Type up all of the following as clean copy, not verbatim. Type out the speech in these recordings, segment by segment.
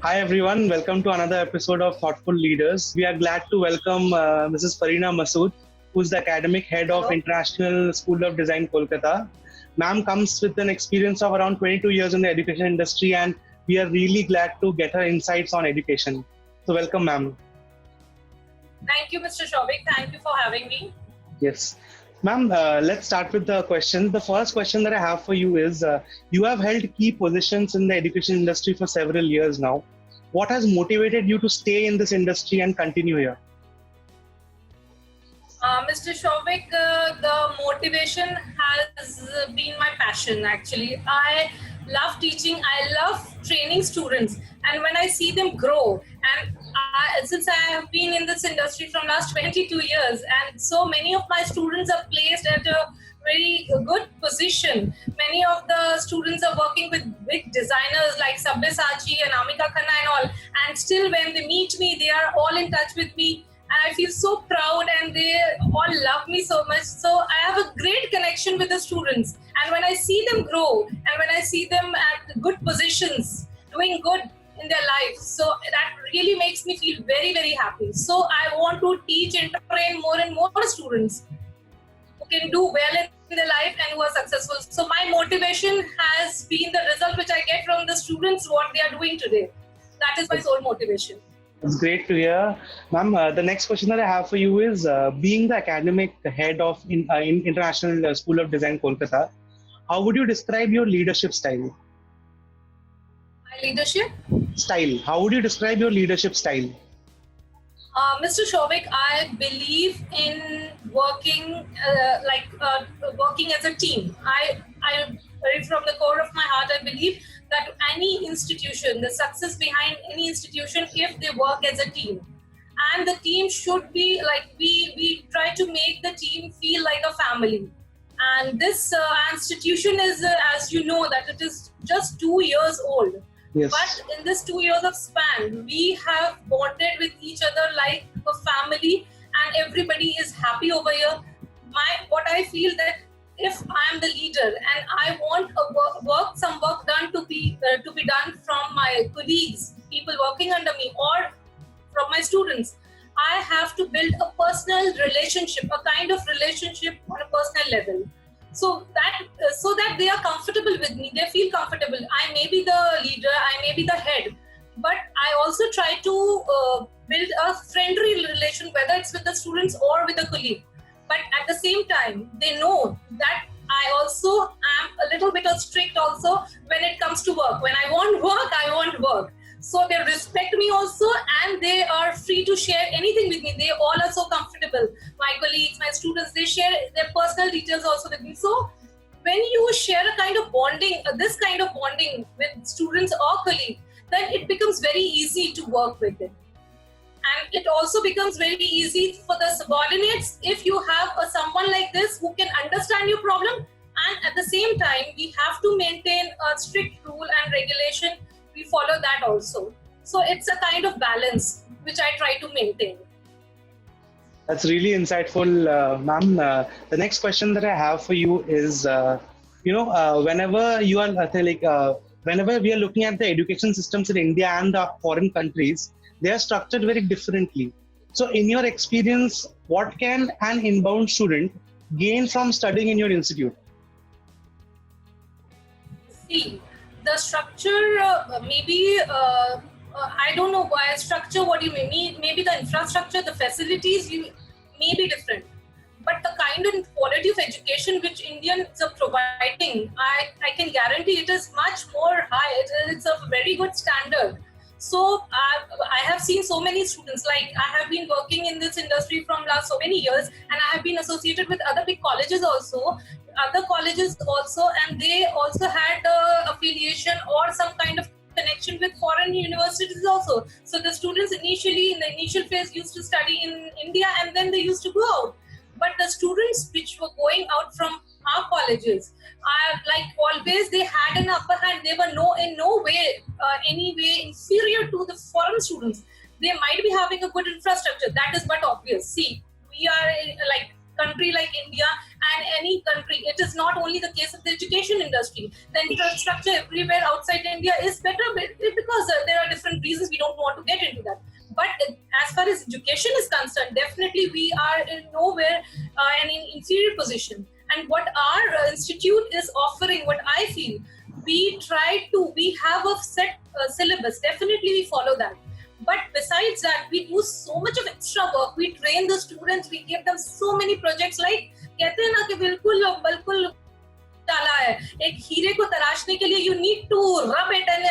Hi everyone, welcome to another episode of Thoughtful Leaders. We are glad to welcome Mrs. Farina Masood, who's the academic head of Hello. International School of Design, Kolkata. Ma'am comes with an experience of around 22 years in the education industry, and we are really glad to get her insights on education. So, welcome, ma'am. Thank you, Mr. Shobik. Thank you for having me. Yes. Ma'am, let's start with the questions. The first question that I have for you is you have held key positions in the education industry for several years now. What has motivated you to stay in this industry and continue here? Mr. Shobik, the motivation has been my passion actually. I love teaching, I love training students, and when I see them grow, and since I have been in this industry from last 22 years, and so many of my students are placed at a very good position. Many of the students are working with big designers like Sabyasachi and Amika Khanna and all, and still when they meet me, they are all in touch with me and I feel so proud and they all love me so much. So I have a great connection with the students. And when I see them grow and when I see them at good positions, doing good in their life, so that really makes me feel very, very happy. So I want to teach and train more and more students who can do well in their life and who are successful. So my motivation has been the result which I get from the students, what they are doing today. That is my sole motivation. It's great to hear. Ma'am, the next question that I have for you is being the academic head of in International School of Design, Kolkata, how would you describe your leadership style? My leadership? Style. How would you describe your leadership style? Mr. Shobik, I believe in working as a team. I from the core of my heart, I believe that any institution, the success behind any institution, if they work as a team, and the team should be like we try to make the team feel like a family. And this institution is, as you know, that it is just 2 years old. Yes. But in this 2 years of span, we have bonded with each other like a family, and everybody is happy over here. What I feel that if I am the leader and I want some work done to be done from my colleagues, people working under me, or from my students, I have to build a personal relationship, a kind of relationship on a personal level. So that they are comfortable with me, they feel comfortable. I may be the leader, I may be the head, but I also try to build a friendly relation, whether it's with the students or with a colleague. But at the same time, they know that I also am a little bit strict also when it comes to work. When I want work. So they respect me also, and they are free to share anything with me. They all are so comfortable. My colleagues, my students, they share their personal details also with me. So when you share a kind of bonding, this kind of bonding with students or colleagues, then it becomes very easy to work with it. And it also becomes very easy for the subordinates if you have someone like this who can understand your problem, and at the same time we have to maintain a strict rule and regulation. We follow that also. So it's a kind of balance which I try to maintain. That's really insightful, ma'am. The next question that I have for you is, whenever you are whenever we are looking at the education systems in India and the foreign countries, they are structured very differently. So, in your experience, what can an inbound student gain from studying in your institute? See, the structure I don't know why structure. What do you mean? Maybe the infrastructure, the facilities, may be different. But the kind of quality of education which Indians are providing, I can guarantee it is much more high. It's a very good standard. So I have seen so many students, like I have been working in this industry from last so many years, and I have been associated with other big colleges also, and they also had affiliation or some kind of connection with foreign universities also. So the students initially, in the initial phase, used to study in India and then they used to go out. But the students which were going out from our colleges, like always, they had an upper hand. They were in no way, any way inferior to the foreign students. They might be having a good infrastructure. That is but obvious. See, we are like country like India and any country. It is not only the case of the education industry. The infrastructure everywhere outside India is better because there are different different reasons. We don't want to get into that. But as far as education is concerned, definitely we are in nowhere an inferior position. And what our institute is offering, what I feel, we have a set syllabus. Definitely we follow that. But besides that, we do so much of extra work. We train the students. We give them so many projects. Like कहते हैं ना कि बिल्कुल डाला है एक हीरे को तराशने के लिए you need to rub it and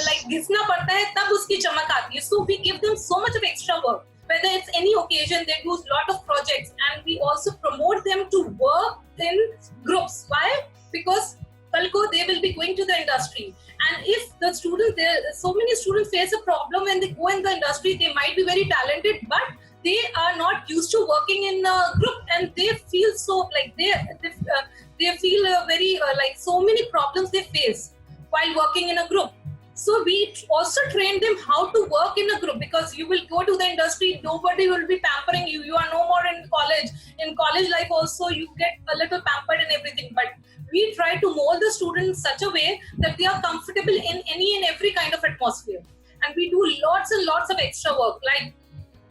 like घिसना पड़ता है तब उसकी चमक आती है. So we give them so much of extra work. Whether it's any occasion, they do a lot of projects, and we also promote them to work in groups. Why? Because they will be going to the industry, and if the students, so many students face a problem when they go in the industry. They might be very talented, but they are not used to working in a group, and they feel so like they feel very like so many problems they face while working in a group. So we also train them how to work in a group, because you will go to the industry, nobody will be pampering you. You are no more in college. In college life also, you get a little pampered and everything. But we try to mold the students in such a way that they are comfortable in any and every kind of atmosphere. And we do lots and lots of extra work. Like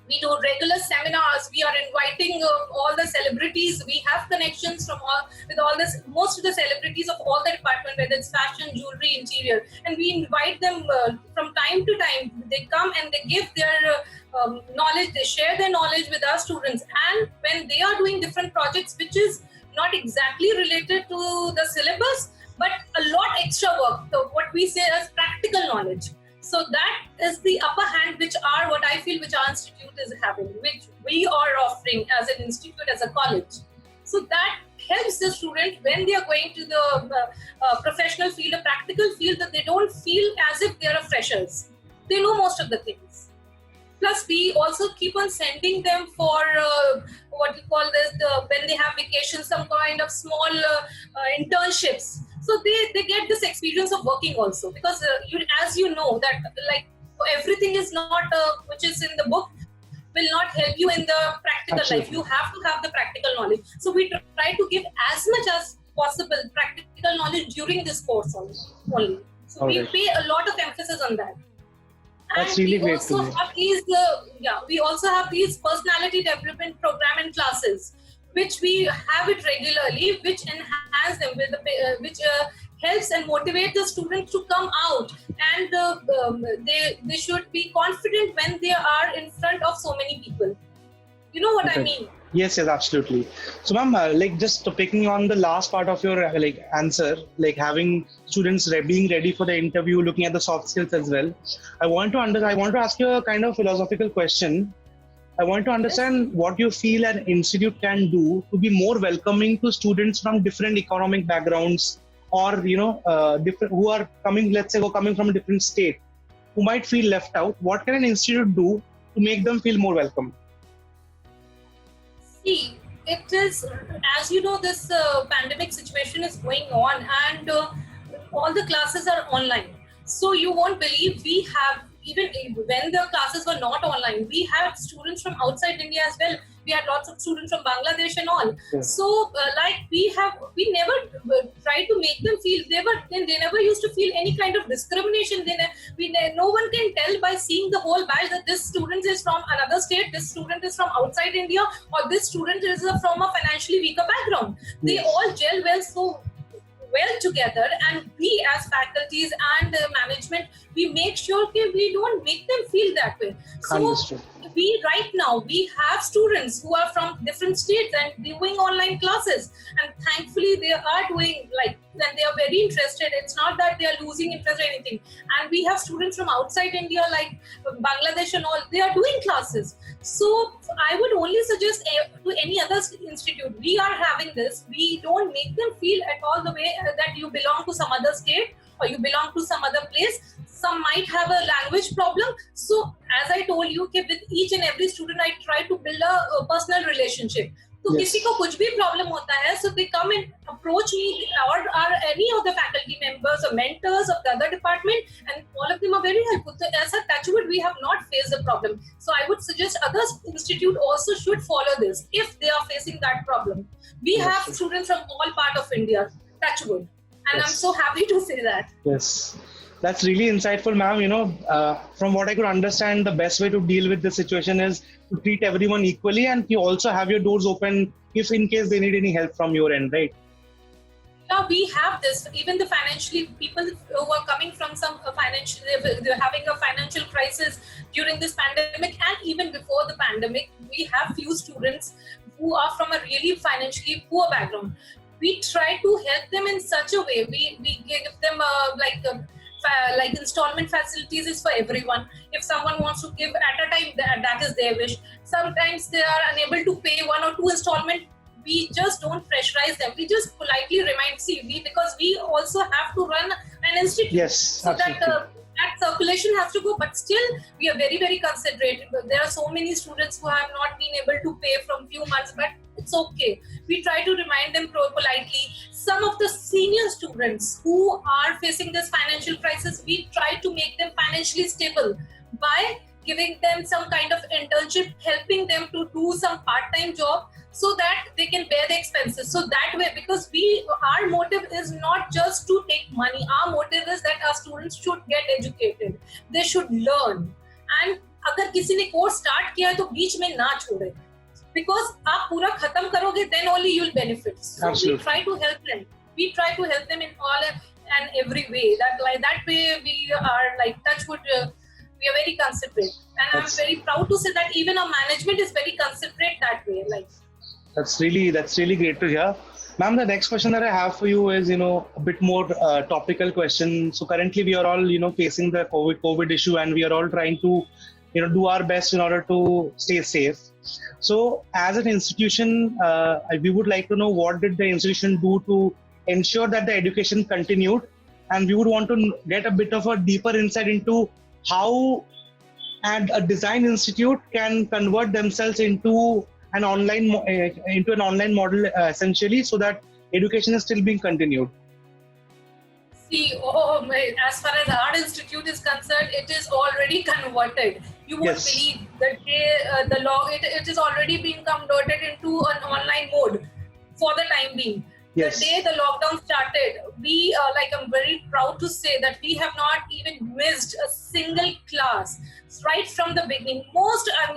we do regular seminars. We are inviting all the celebrities. We have connections with most of the celebrities of all the department, whether it's fashion, jewelry, interior. And we invite them from time to time. They come and they give their knowledge. They share their knowledge with our students. And when they are doing different projects, which is not exactly related to the syllabus, but a lot extra work. So what we say as practical knowledge. So that is the upper hand which our institute is having, which we are offering as an institute, as a college. So that helps the student when they are going to the professional field, a practical field, that they don't feel as if they are freshers. They know most of the things. Plus, we also keep on sending them for what you call this, when they have vacations, some kind of small internships. So they get this experience of working also, because as you know that like everything is not which is in the book will not help you in the practical life. You have to have the practical knowledge. So we try to give as much as possible practical knowledge during this course only. So we pay a lot of emphasis on that. That's and really we great also to have we also have these personality development program and classes, which we have it regularly, which enhance them with which helps and motivate the students to come out, and they should be confident when they are in front of so many people. You know what I mean? Yes, absolutely. So, ma'am, like just picking on the last part of your answer, like having students being ready for the interview, looking at the soft skills as well. I want to ask you a kind of philosophical question. I want to understand what you feel an institute can do to be more welcoming to students from different economic backgrounds, or different who are coming, coming from a different state, who might feel left out. What can an institute do to make them feel more welcome? See, it is, as you know, this pandemic situation is going on, and all the classes are online. So you won't believe, we have, even when the classes were not online, we had students from outside India as well. We had lots of students from Bangladesh and all. Yeah. So we never tried to make them feel, they never used to feel any kind of discrimination. No one can tell by seeing the whole batch that this student is from another state, this student is from outside India, or this student is from a financially weaker background. Yes. They all gel well together, and we as faculties and management, we make sure that we don't make them feel that way. So right now we have students who are from different states and doing online classes, and thankfully they are doing and they are very interested. It's not that they are losing interest or anything. And we have students from outside India, like Bangladesh and all, they are doing classes. So I would only suggest to any other institute, we are having this. We don't make them feel at all the way that you belong to some other state or you belong to some other place. Some might have a language problem. So as I told you, with each and every student, I try to build a personal relationship. So किसी को कुछ भी problem होता है, so they come and approach me or any of the faculty members or mentors of the other department, and all of them are very helpful. So as a touchwood, we have not faced the problem. So I would suggest other institute also should follow this if they are facing that problem. We have students from all part of India, touchwood, and I'm so happy to say that. Yes. That's really insightful, ma'am. From what I could understand, the best way to deal with this situation is to treat everyone equally, and you also have your doors open if in case they need any help from your end, right? Yeah, we have this. Even the financially people who are coming from some financial, they're having a financial crisis during this pandemic, and even before the pandemic, we have few students who are from a really financially poor background. We try to help them in such a way. We give them like installment facilities is for everyone. If someone wants to give at a time, that is their wish. Sometimes they are unable to pay one or two installment. We just don't pressurize them. We just politely remind, because we also have to run an institute. Yes, so absolutely. that circulation has to go, but still we are very, very considerate. There are so many students who have not been able to pay from few months, but it's okay. We try to remind them politely. Some of the senior students who are facing this financial crisis, we try to make them financially stable by giving them some kind of internship, helping them to do some part-time job, so that they can bear the expenses. So that way, because our motive is not just to take money. Our motive is that our students should get educated. They should learn. And अगर किसी ने course start किया है तो बीच में ना छोड़े. Because आप पूरा खत्म करोगे, then only you'll benefit. So we try to help them. We try to help them in all and every way. That way we are like touchwood. We are very considerate, and I'm very proud to say that even our management is very considerate that way. That's really great to hear. Ma'am, the next question that I have for you is, a bit more topical question. So currently we are all, facing the COVID issue, and we are all trying to, do our best in order to stay safe. So as an institution, we would like to know what did the institution do to ensure that the education continued, and we would want to get a bit of a deeper insight into how and a design institute can convert themselves into an online model essentially, so that education is still being continued. As far as our institute is concerned, it is already converted. You won't believe that it is already being converted into an online mode for the time being. Yes. The day the lockdown started, I'm very proud to say that we have not even missed a single class right from the beginning. I'm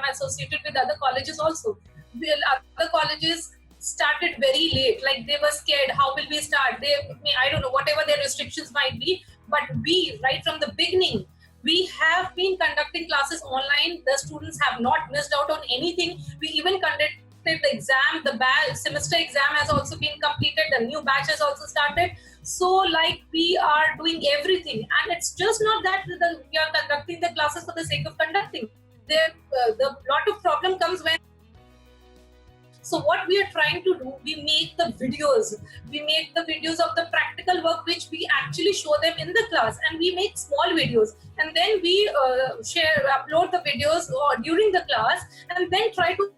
associated with other colleges also. The other colleges started very late, like they were scared. How will we start? I don't know, whatever their restrictions might be. But we, right from the beginning, we have been conducting classes online. The students have not missed out on anything. We even conducted the exam, the semester exam has also been completed, the new batch has also started. So we are doing everything, and it's just not that we are conducting the classes for the sake of conducting. The lot of problem comes when. So what we are trying to do, we make the videos of the practical work which we actually show them in the class, and we make small videos, and then we upload the videos during the class, and then try to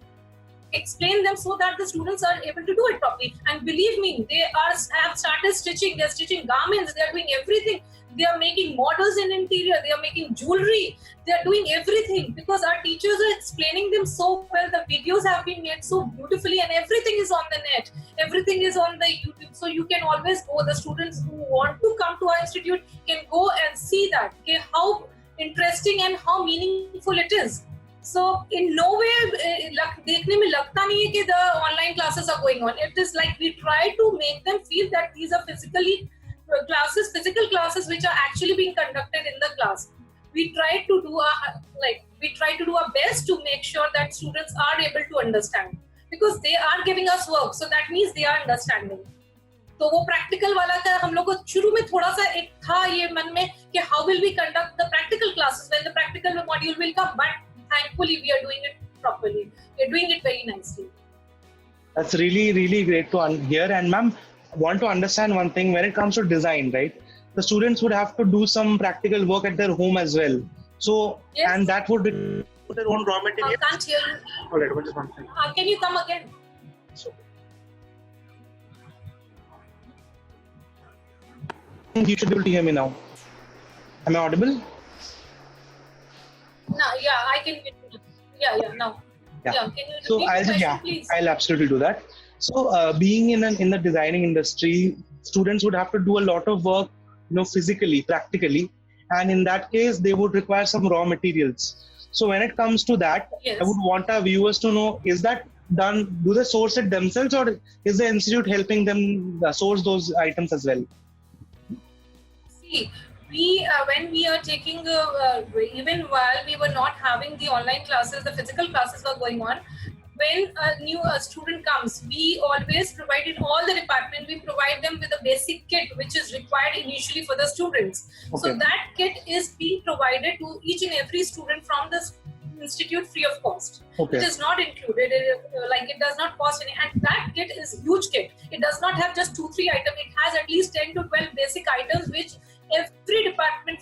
explain them so that the students are able to do it properly. And believe me, they have started stitching. They're stitching garments. They're doing everything. They are making models in interior. They are making jewelry. They are doing everything because our teachers are explaining them so well. The videos have been made so beautifully, and everything is on the net. Everything is on the YouTube. So you can always go. The students who want to come to our institute can go and see that. Okay, how interesting and how meaningful it is. So in no way, देखने में लगता नहीं है कि the online classes are going on. It is like we try to make them feel that these are physical classes which are actually being conducted in the class. We try to do our best to make sure that students are able to understand, because they are giving us work, so that means they are understanding. तो वो practical वाला का हम लोग को शुरू में थोड़ा सा एक था ये मन में कि how will we conduct the practical classes when the practical module will come, but thankfully we are doing it properly. We are doing it very nicely. That's really, really great to hear. And ma'am, I want to understand one thing. When it comes to design, right? The students would have to do some practical work at their home as well. So, yes. And that would be their own raw material. I can't hear you. All right, just one second. Can you come again? You should be able to hear me now. Am I audible? No, yeah, I can hear you. Yeah, now. Yeah. Can you repeat the question, please? I'll absolutely do that. So, being in the designing industry, students would have to do a lot of work physically, practically, and in that case, they would require some raw materials. So when it comes to that, Yes. I would want our viewers to know: is that done? Do they source it themselves, or is the institute helping them source those items as well? See, we when we are taking even while we were not having the online classes, the physical classes were going on. When a new student comes, we always provide in all the department. We provide them with a basic kit which is required initially for the students. Okay. So that kit is being provided to each and every student from the institute free of cost. Okay. It is not included, like it does not cost any. And that kit is huge kit. It does not have just 2-3 items. It has at least 10 to 12 basic items which every department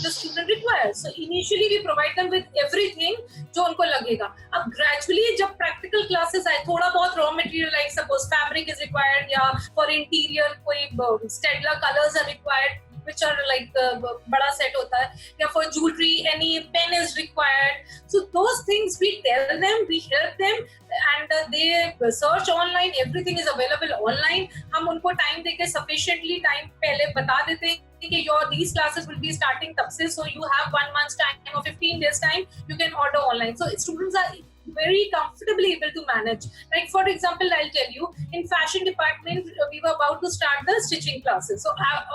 the student requires. So initially we provide them with everything जो उनको लगेगा. अब gradually जब practical classes आए, थोड़ा बहुत raw material like suppose fabric is required या for interior कोई Stedler colors are required, which are like बड़ा set होता है, या for jewelry any pen is required. So those things we tell them, we help them, and they search online. Everything is available online. हम उनको time देके sufficiently time पहले बता देते हैं कि these classes will be starting तब से, so you have 1 month's time or 15 days time, you can order online. So students are very comfortably able to manage. Like for example, I'll tell you, in fashion department, we were about to start the stitching classes. So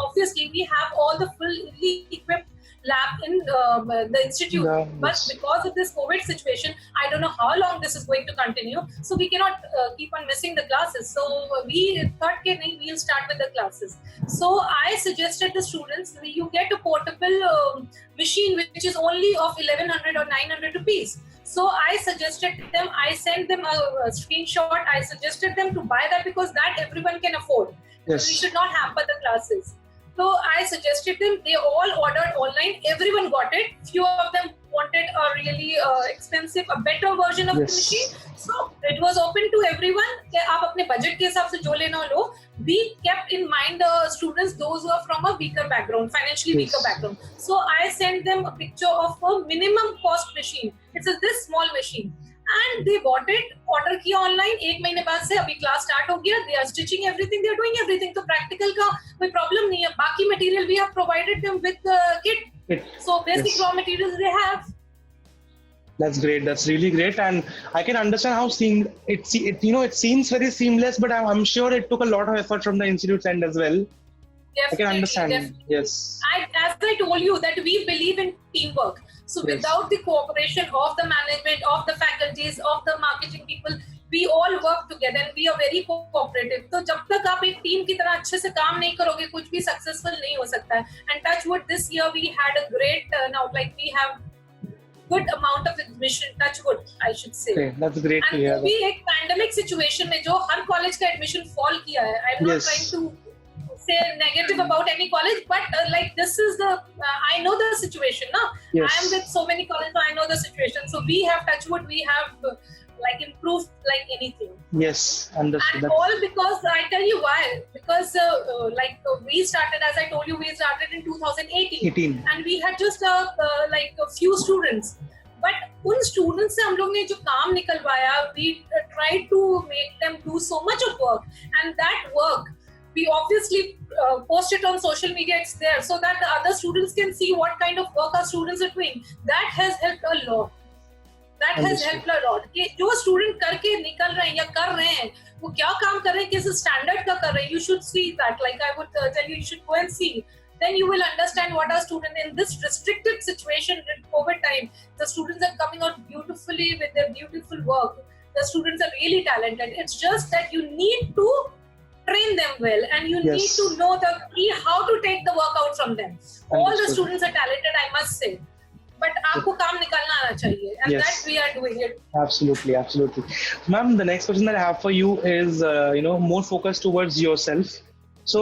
obviously we have all the fully equipped lab in the institute. Yeah, but yes. because of this COVID situation, I don't know how long this is going to continue. So we cannot keep on missing the classes. So we thought we'll start with the classes. So I suggested the students, you get a portable machine which is only of 1100 or 900 rupees. So I suggested them, I sent them a screenshot. I suggested them to buy that because that everyone can afford. Yes. We should not hamper the classes. So I suggested them, they all ordered online, everyone got it. Few of them wanted a really expensive, a better version of Yes. the machine. So it was open to everyone. कि आप अपने budget के हिसाब से जो लेना लो. We kept in mind the students, those who are from a weaker background, financially Yes. weaker background. So I sent them a picture of a minimum cost machine. It's this small machine. And they bought it, order किया online. एक महीने बाद से अभी class start हो गया. They are stitching everything, they are doing everything. तो practical का कोई problem नहीं है. बाकी material we have provided them with the kit. So basic Yes. raw materials they have. That's great. That's really great, and I can understand how it seems very seamless, but I'm sure it took a lot of effort from the institute's end as well. I can understand. Definitely. Yes. As I told you that we believe in teamwork. So Yes. without the cooperation of the management, of the faculties, of the marketing people, we all work together and we are very cooperative. तो जब तक आप एक team की तरह अच्छे से काम नहीं करोगे, कुछ भी successful नहीं हो सकता है. And touch wood, this year we had a great turnout. Like we have good amount of admission. Touch wood, I should say. Okay, that's great to And hear. वो भी एक pandemic situation में जो हर college का admission fall किया है. I'm not Yes. trying to say negative about any college, but like this is the I know the situation now. Yes. I am with so many colleges, I know the situation. So we have touch wood, we have like improved like anything. Yes, understood. And all because I tell you why. Because we started, as I told you, we started in 2018, 18. and we had just like a few students. But उन students से हम लोग ने जो काम निकलवाया, we tried to make them do so much of work, and that work we obviously post it on social media. It's there so that the other students can see what kind of work our students are doing. That has helped a lot. That has helped a lot. कि जो student करके निकल रहे हैं या कर रहे हैं, वो क्या काम कर रहे हैं, किस standard का कर रहे हैं. You should see that. Like I would tell you, you should go and see. Then you will understand what our student in this restricted situation in COVID time, the students are coming out beautifully with their beautiful work. The students are really talented. It's just that you need to train them well, and you Yes. need to know the key how to take the work out from them. All the Understood. students are talented, I must say, but आपको काम निकालना आना चाहिए, and Yes. that we are doing it. Absolutely, absolutely. Ma'am, the next question that I have for you is, more focused towards yourself. So,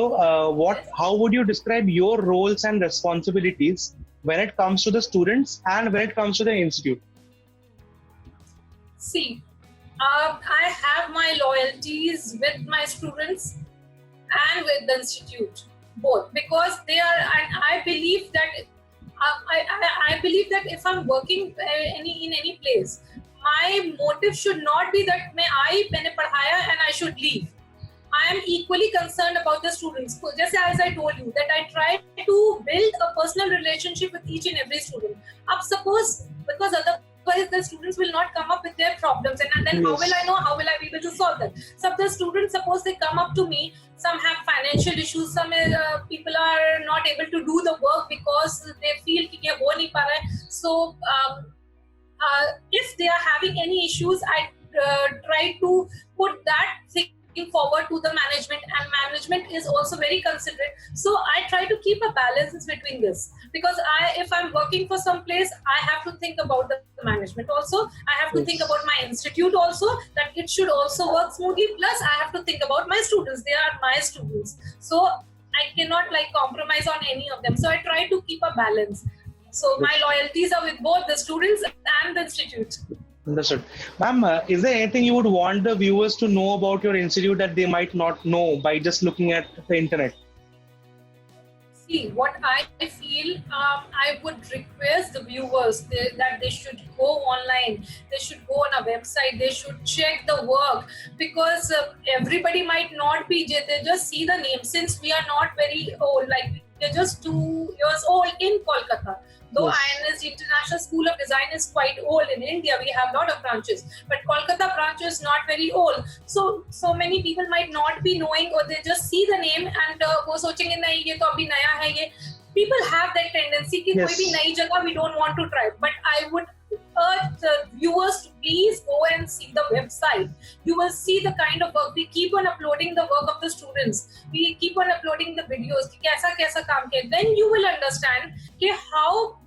how would you describe your roles and responsibilities when it comes to the students and when it comes to the institute? See, I have my loyalties with my students and with the institute, both, because they are, and I believe that I believe that if I'm working in any place, my motive should not be that मैंने पढ़ाया and I should leave. I am equally concerned about the students. Just as I told you that I try to build a personal relationship with each and every student. Up suppose because otherwise the students will not come up with their problems, and then how will I know? How will I be able to solve them? So the students, suppose they come up to me, some have financial issues, some people are not able to do the work because they feel कि ये हो नहीं पा रहा है. So if they are having any issues, I try to put that thing forward to the management, and management is also very considerate. So I try to keep a balance between this, because if I'm working for some place, I have to think about the management also. I have to think about my institute also, that it should also work smoothly. Plus I have to think about my students. They are my students. So I cannot like compromise on any of them. So I try to keep a balance. So my loyalties are with both the students and the institute. Understood. Ma'am, is there anything you would want the viewers to know about your institute that they might not know by just looking at the internet? See, what I feel, I would request the viewers that they should go online, they should go on a website, they should check the work, because everybody might not be, they just see the name. Since we are not very old, like we're just 2 years old in Kolkata. Though INS International School of Design is quite old in India, we have a lot of branches, but Kolkata branch is not very old. So many people might not be knowing, or they just see the name and वो सोचेंगे नहीं ये तो अभी नया है ये. People have that tendency कि कोई भी नई जगह we don't want to try. But I would urge the viewers to please go and see the website. You will see the kind of work. We keep on uploading the work of the students. We keep on uploading the videos. कि कैसा कैसा काम किया. Then you will understand कि how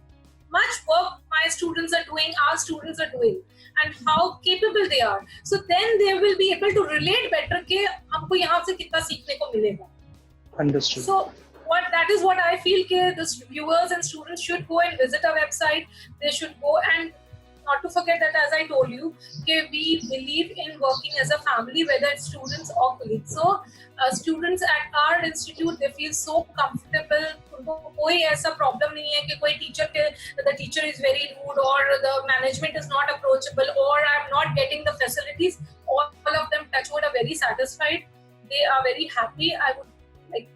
much work my students are doing, our students are doing, and how capable they are. So then they will be able to relate better कि हमको यहाँ से कितना सीखने को मिलेगा. Understood. So that is what I feel कि the viewers and students should go and visit our website. They should go, and not to forget that, as I told you, we believe in working as a family, whether it's students or colleagues. So students at our institute, they feel so comfortable. उनको कोई ऐसा problem नहीं है कि कोई the teacher is very rude, or the management is not approachable, or I'm not getting the facilities. All of them, touchwood, are very satisfied. They are very happy. I would like.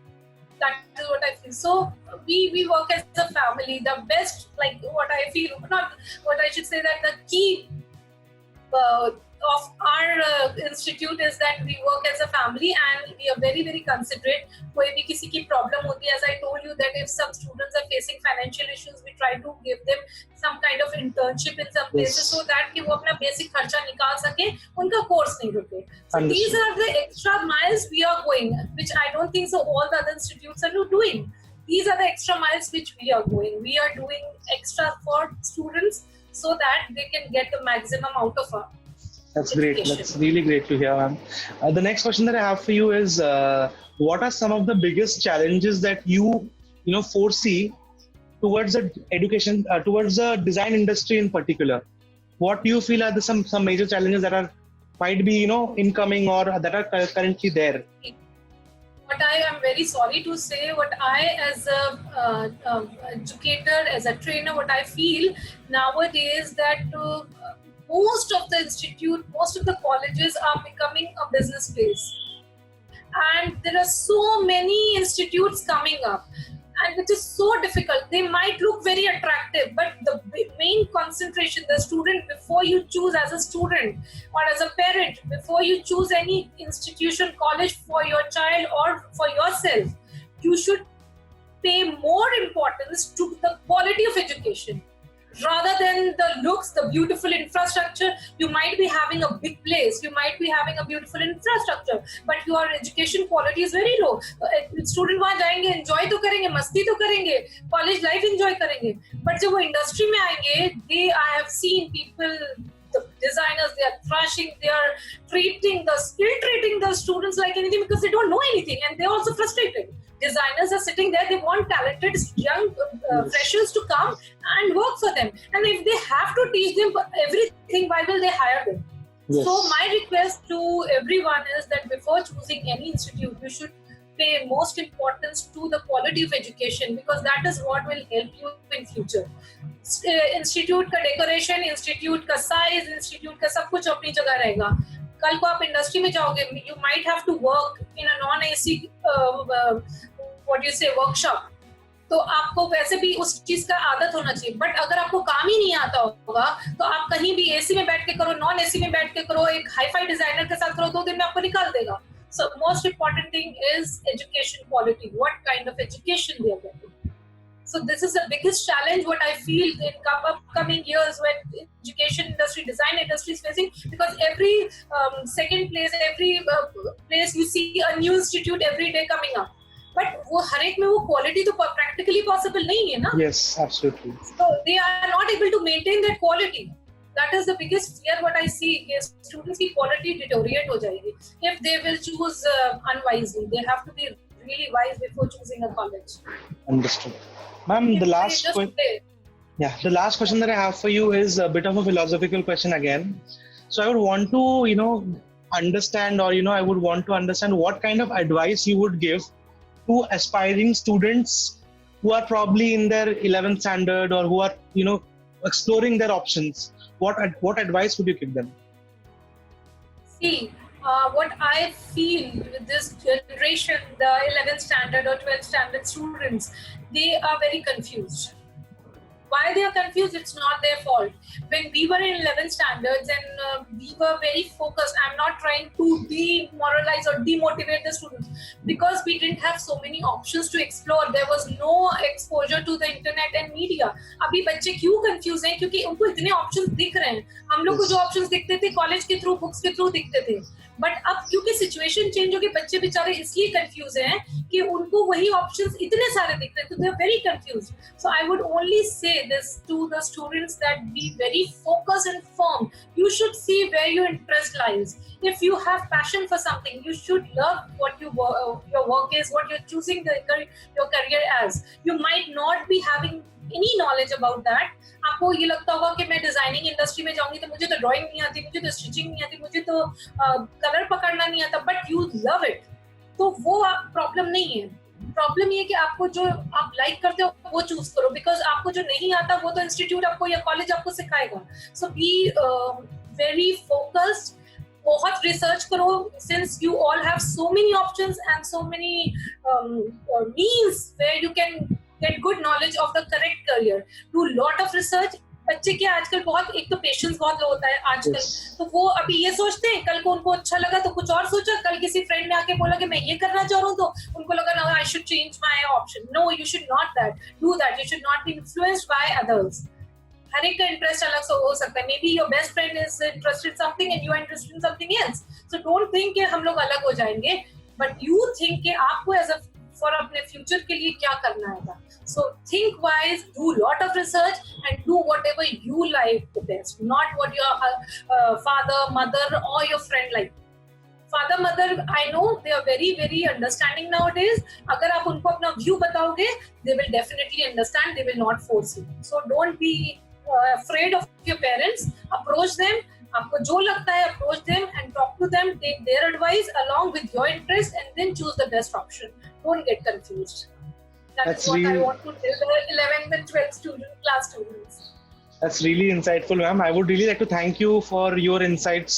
That is what I feel. So we work as a family. The best, like what I feel, not what I should say, that the key of our institute is that we work as a family, and we are very, very considerate. कोई भी किसी की problem होती है, as I told you, that if some students are facing financial issues, we try to give them some kind of internship in some places, so that कि वो अपना basic खर्चा निकाल सके, उनका course नहीं रुके. So these are the extra miles we are going, which I don't think so all the other institutes are doing. These are the extra miles which we are going. We are doing extra for students so that they can get the maximum out of our That's great. That's really great to hear, ma'am. The next question that I have for you is, what are some of the biggest challenges that you foresee towards the education, towards the design industry in particular? What do you feel are some major challenges that might be incoming, or that are currently there? What I am very sorry to say, what I as a educator, as a trainer, what I feel nowadays, that most of the institute, most of the colleges are becoming a business place, and there are so many institutes coming up, and it is so difficult. They might look very attractive, but the main concentration, the student, before you choose as a student or as a parent, before you choose any institution, college for your child or for yourself, you should pay more importance to the quality of education rather than the looks, the beautiful infrastructure. You might be having a big place, you might be having a beautiful infrastructure, but your education quality is very low. Student वहाँ जाएंगे, enjoy तो करेंगे, मस्ती तो करेंगे, college life enjoy करेंगे, but जब वो industry में आएंगे, I have seen people, the designers, they are thrashing, they are treating the students like anything, because they don't know anything, and they're also frustrated. Designers are sitting there, they want talented young freshers to come and work for them, and if they have to teach them everything, why will they hire them? Yes. So my request to everyone is that before choosing any institute, you should pay most importance to the quality of education, because that is what will help you in future. Institute का decoration, institute का size, institute का सब कुछ अपनी जगह रहेगा. कल को आप इंडस्ट्री में जाओगे, you might have to work in a non-AC what do you say workshop. तो आपको वैसे भी उस चीज का आदत होना चाहिए. बट अगर आपको काम ही नहीं आता होगा तो आप कहीं भी एसी में बैठ के करो, नॉन एसी में बैठ के करो, एक हाई-फाई डिजाइनर के साथ करो, 2 दिन में आपको निकाल देगा. So most important thing is education quality. What kind of education they are getting. So this is the biggest challenge what I feel in upcoming years when education industry, design industry is facing, because every second place, every place you see a new institute every day coming up. But वो हर एक में वो quality तो practically possible नहीं है ना? Yes, absolutely. So they are not able to maintain that quality. That is the biggest fear what I see is students की quality deteriorate हो जाएगी if they will choose unwisely. They have to be really wise before choosing a college. Understood. Ma'am, the last question that I have for you is a bit of a philosophical question again. So I would want to, understand, or, I would want to understand what kind of advice you would give to aspiring students who are probably in their 11th standard or who are, exploring their options. What advice would you give them? See, what I feel with this generation, the 11th standard or 12th standard students, they are very confused. Why they are confused? It's not their fault. When we were in 11th standards and we were very focused, I'm not trying to demoralize or demotivate the students, because we didn't have so many options to explore. There was no exposure to the internet and media. अभी बच्चे क्यों confused हैं? क्योंकि उनको इतने options दिख रहे हैं. हम लोग को जो options दिखते थे college के through, books के through दिखते थे. बट अब क्योंकि सिचुएशन चेंज हो गई, बच्चे बेचारे इसलिए कंफ्यूज हैं कि उनको वही ऑप्शंस इतने सारे दिख रहे हैं, तो they are very confuse. So I would only say this to the students that be very focused and firm. You should see where your interest lies. If you have passion for something, you should love what your work is, what you're choosing your career as. You might not be having any knowledge about that. आपको ये लगता होगा कि मैं designing industry में जाऊंगी तो मुझे तो ड्राइंग नहीं आती, मुझे तो स्टिचिंग नहीं आती, मुझे तो कलर पकड़ना नहीं आता, बट यू लव इट. तो वो प्रॉब्लम नहीं है. प्रॉब्लम ये कि आपको जो आप लाइक करते हो वो चूज करो, बिकॉज आपको जो नहीं आता वो तो इंस्टीट्यूट आपको या कॉलेज आपको सिखाएगा. सो बी वेरी फोकस्ड. बहुत रिसर्च करो, since you all have so many options and so many means where you can get good knowledge of the correct career. Do lot of research. बच्चे के आजकल बहुत, एक तो पेशेंस बहुत लो होता है आजकल. तो वो अभी ये सोचते हैं, कल को उनको अच्छा लगा तो कुछ और सोचा, कल किसी फ्रेंड ने आके बोला कि मैं ये करना चाह रहा हूँ, तो उनको लगा ना I should change my option. No, you should not do that. You should not be influenced by others. हर एक का इंटरेस्ट अलग से हो सकता है. Maybe your best friend is interested in something and you are interested in something else. So don't think कि हम लोग अलग हो जाएंगे, बट यू थिंक कि आपको एज अ फॉर अपने फ्यूचर के लिए क्या करना है. So think wise, do lot of research and do whatever you like the best, not what your father, mother or your friend like. Father, mother, I know they are very, very understanding nowadays. अगर आप उनको अपना view बताओगे, they will definitely understand. They will not force you. So don't be afraid of your parents. Approach them. आपको जो लगता है approach them and talk to them. Take their advice along with your interest and then choose the best option. Don't get confused. That's what I want to tell the 11th and 12th class students. That's really insightful, ma'am. I would really like to thank you for your insights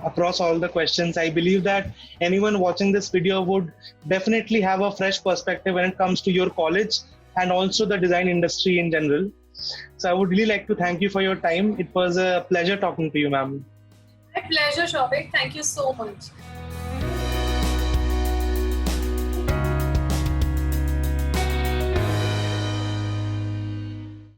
across all the questions. I believe that anyone watching this video would definitely have a fresh perspective when it comes to your college and also the design industry in general. So I would really like to thank you for your time. It was a pleasure talking to you, ma'am. My pleasure, Shobik. Thank you so much.